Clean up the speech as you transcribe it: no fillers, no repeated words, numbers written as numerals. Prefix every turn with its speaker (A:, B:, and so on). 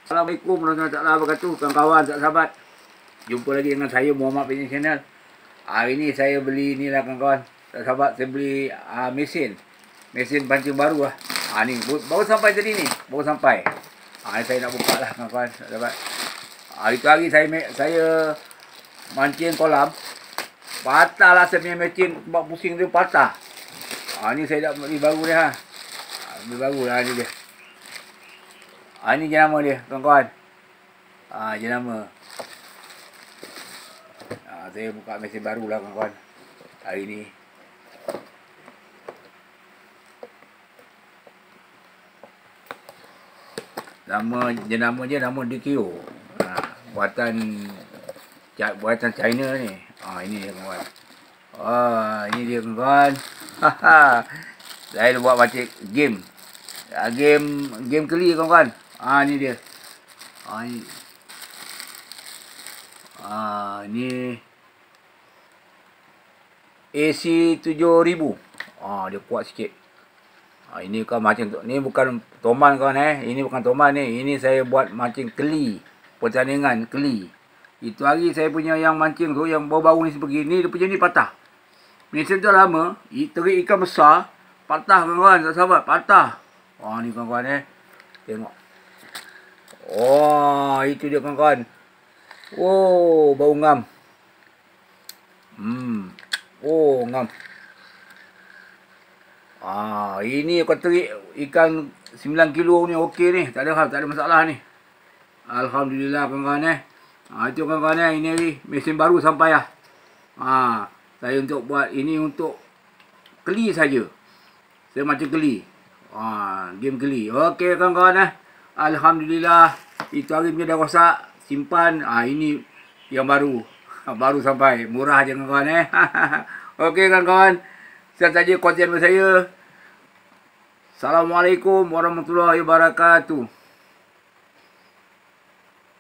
A: Assalamualaikum warahmatullahi wabarakatuh, kawan-kawan, sahabat. Jumpa lagi dengan saya Muhammad Fitness Channel. Hari ni saya beli ni lah kawan-kawan. Sahabat, saya beli mesin pancing baru lah. Ni baru sampai tadi ni, baru sampai. Saya nak buka lah kawan-kawan, sahabat. Itu hari saya mancing kolam, patah lah saya punya mesin, sebab pusing dia patah. Ni saya dah beli baru ni ha. Beli baru lah ni dia. Ini jenama dia, kawan-kawan. Jenama. Saya buka mesin baru lah, kawan-kawan. Hari ni. Jenama dia nama DKO. Buatan China ni. Ini dia, kawan-kawan. Ini dia, kawan-kawan. Saya dah buat macam game. Game keli, kawan-kawan. Ni dia. Ni AC 7000. Dia kuat sikit. Ini kan macam tu. Ni bukan toman kawan Ini bukan toman ni. Ini saya buat mancing keli. Pertandingan keli. Itu hari saya punya yang mancing tu, yang baru-baru ni sebegini, dia punya ni patah. Mesin tu lama, terik ikan besar, patah kawan-kawan, sahabat, patah. Ni kawan-kawan Tengok. Itu dia kawan-kawan. Bau ngam. Ngam. Ini kau terik ikan 9 kilo ni okey ni. Tak ada masalah ni. Alhamdulillah kawan-kawan Itu kawan-kawan ini mesin baru sampai lah. Saya untuk buat ini untuk keli saja. Saya macam keli. Game keli. Okey kawan-kawan Alhamdulillah. Itu hari punya dah rosak. Simpan. Ini yang baru. Baru sampai. Murah je kawan-kawan Okey kawan-kawan. Sekian saja konten saya. Assalamualaikum warahmatullahi wabarakatuh.